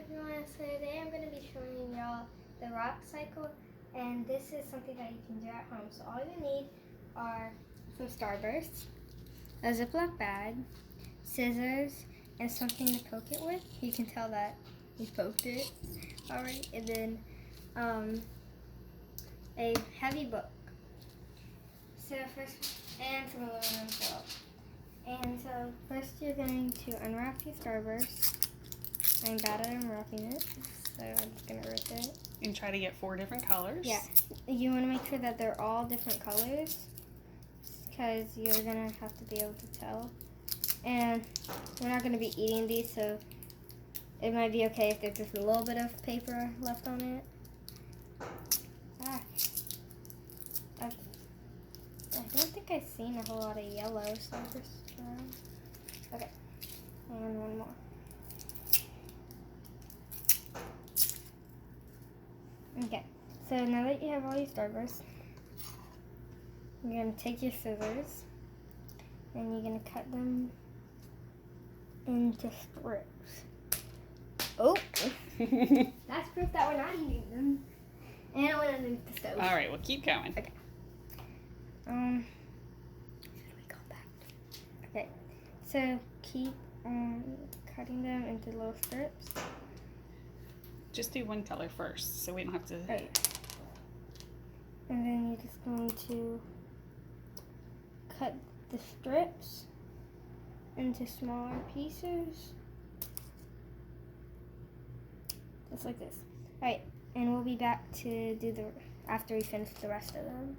everyone, so today I'm going to be showing y'all the rock cycle, and this is something that you can do at home. So all you need are some Starbursts, a Ziploc bag, scissors, and something to poke it with. You can tell that we poked it already, and then a heavy book. So first, and some aluminum foil. And so first you're going to unwrap your Starburst. I'm bad at unwrapping it, so I'm just going to rip it. And try to get 4 different colors. Yeah. You want to make sure that they're all different colors, because you're going to have to be able to tell. And we're not going to be eating these, so it might be okay if there's just a little bit of paper left on it. I don't think I've seen a whole lot of yellow Starburst around. Okay, and one more. Okay, so now that you have all your Starbursts, you're going to take your scissors and you're going to cut them into strips. Oh, that's proof that we're not eating them. And I went underneath the stove. All right, well, keep going. Okay. Should we go back? Okay, so keep cutting them into little strips. Just do one color first, so we don't have to. Right. And then you're just going to cut the strips into smaller pieces. Just like this. Alright, and we'll be back to do after we finish the rest of them.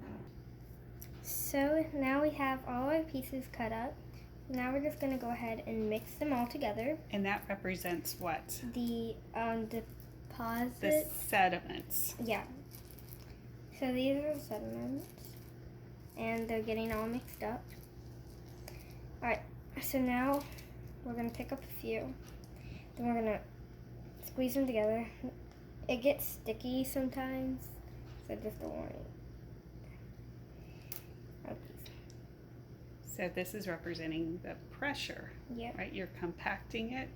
So now we have all our pieces cut up. Now we're just going to go ahead and mix them all together. And that represents what? The deposits. The sediments. Yeah. So these are the sediments, and they're getting all mixed up. Alright, so now we're going to pick up a few. Then we're going to squeeze them together. It gets sticky sometimes, so just a warning. So this is representing the pressure, Yep. right? You're compacting it.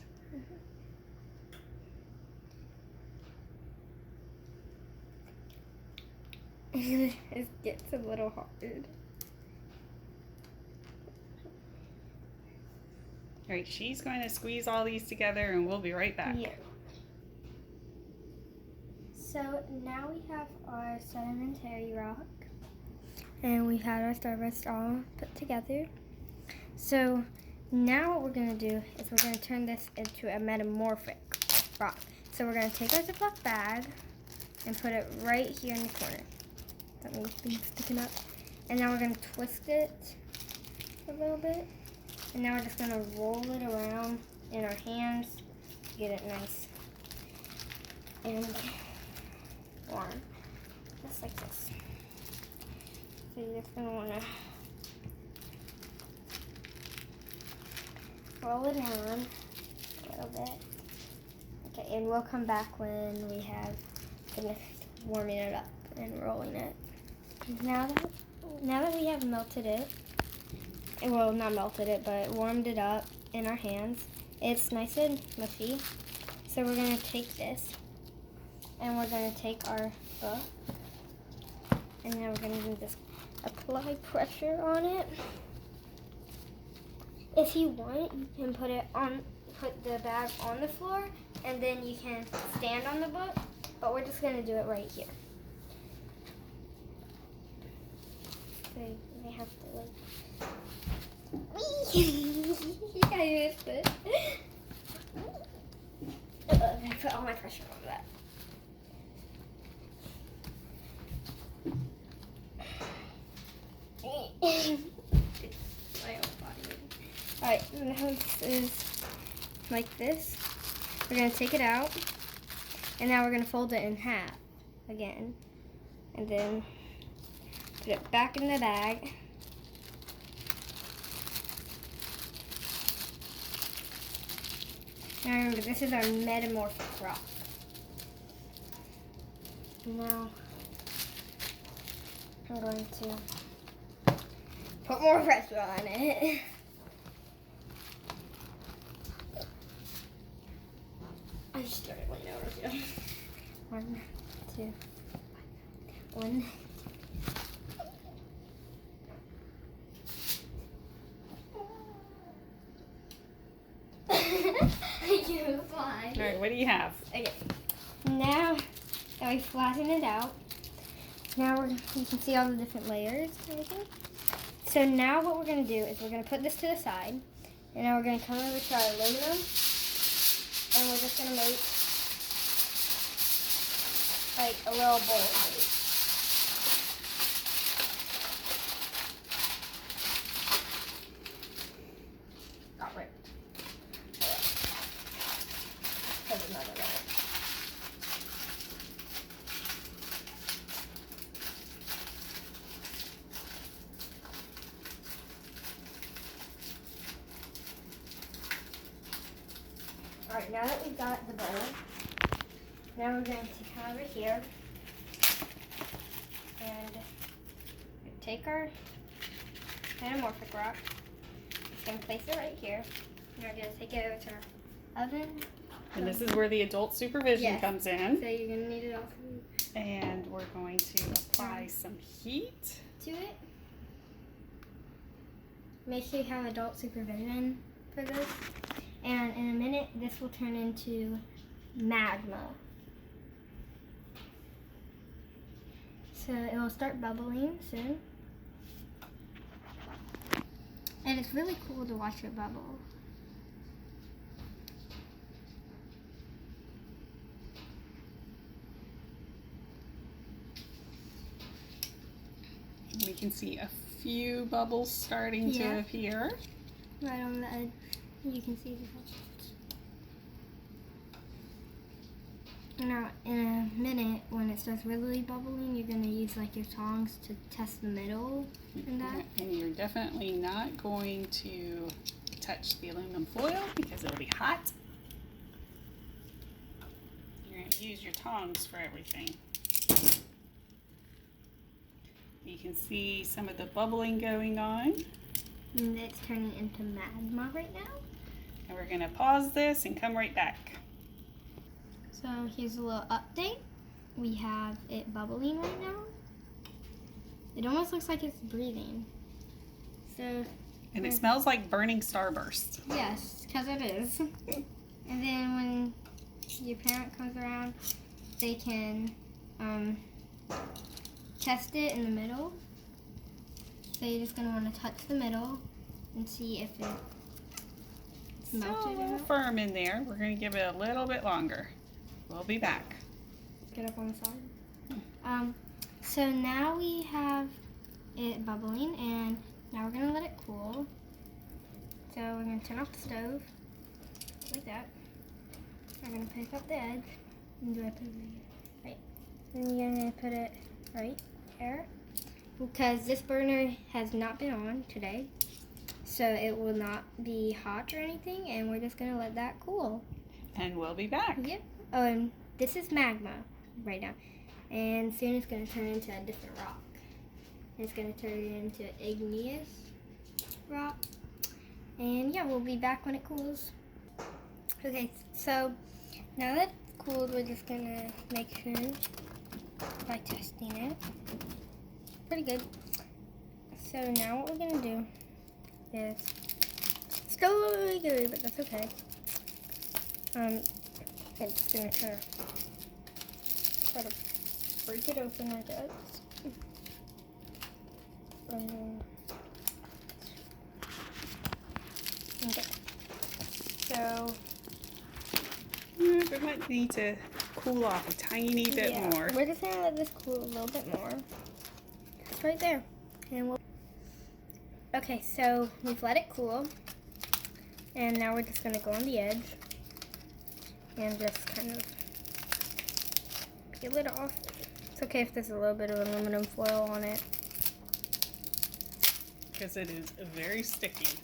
It gets a little hard. All right, she's going to squeeze all these together, and we'll be right back. Yeah. So now we have our sedimentary rock, and we've had our Starburst all put together. So now what we're going to do is we're going to turn this into a metamorphic rock. So we're going to take our Ziploc bag and put it right here in the corner. That little thing sticking up. And now we're going to twist it a little bit. And now we're just going to roll it around in our hands to get it nice and warm. Just like this. So you're just going to want to roll it around a little bit. Okay, and we'll come back when we have finished warming it up and rolling it. Now that we have melted it, well, not melted it, but warmed it up in our hands, it's nice and mushy. So we're going to take this, and we're going to take our book, and now we're going to just apply pressure on it. If you want, you can put the bag on the floor, and then you can stand on the book, but we're just going to do it right here. So they have to like. I missed it. I put all my pressure on that. My own body. Alright, now this is like this. We're going to take it out, and now we're going to fold it in half again, and then put it back in the bag. Now remember, this is our metamorphic rock. Now I'm going to put more pressure on it. I just started one over here. 1, 2, 1. I can't fly. All right, what do you have? Okay. Now that we flatten it out, now you can see all the different layers and everything. So now what we're going to do is we're going to put this to the side. And now we're going to come over to our aluminum. And we're just going to make like a little bowl. Got ripped. Put another layer. Alright, now that we've got the bowl, now we're going to come over here and take our metamorphic rock. Just going to place it right here. And we're going to take it over to our oven. And this is where the adult supervision comes in. So you're going to need it all. And we're going to apply some heat To it. Make sure you have adult supervision for this. And in a minute, this will turn into magma. So it will start bubbling soon. And it's really cool to watch it bubble. We can see a few bubbles starting to appear. Right on the edge, you can see the bubbles. Now, in a minute, when it starts really bubbling, you're going to use like your tongs to test the middle and that. And you're definitely not going to touch the aluminum foil because it'll be hot. You're going to use your tongs for everything. You can see some of the bubbling going on. And it's turning into magma right now. And we're going to pause this and come right back. So here's a little update. We have it bubbling right now. It almost looks like it's breathing. So. And it smells like burning Starburst. Yes, because it is. And then when your parent comes around, they can test it in the middle. So you're just going to want to touch the middle and see if it's melted Still a or little not. firm in there. We're going to give it a little bit longer. We'll be back. Get up on the side. So now we have it bubbling, and now we're going to let it cool. So we're going to turn off the stove, like that. We're going to pick up the edge. And do I put it right here? Right. And you're going to put it right here. Because this burner has not been on today, so it will not be hot or anything, and we're just going to let that cool. And we'll be back. Yep. Oh, and this is magma right now. And soon it's going to turn into a different rock. It's going to turn into igneous rock. And yeah, we'll be back when it cools. Okay, so now that it's cooled, we're just going to make sure by testing it. Pretty good. So now what we're going to do is still really good, but that's okay. I'm just going to try to break it open like that. Okay. So We might need to cool off a tiny bit more. we're just going to let this cool a little bit more. It's right there. And we'll... Okay, so we've let it cool. And now we're just going to go on the edge and just kind of peel it off. It's okay if there's a little bit of aluminum foil on it. Because it is very sticky.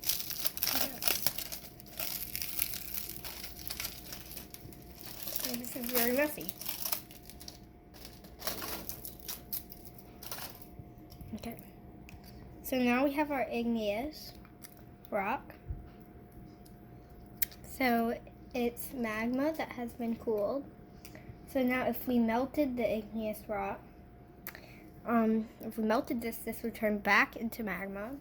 And this is very messy. Okay. So now we have our igneous rock. So it's magma that has been cooled. So now if we melted the igneous rock, if we melted this would turn back into magma.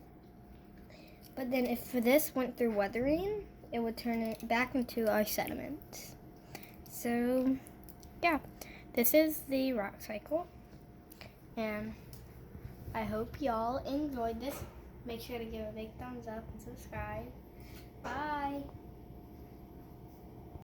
But then if this went through weathering, it would turn it back into our sediment. So yeah, this is the rock cycle. And I hope y'all enjoyed this. Make sure to give a big thumbs up and subscribe. Bye.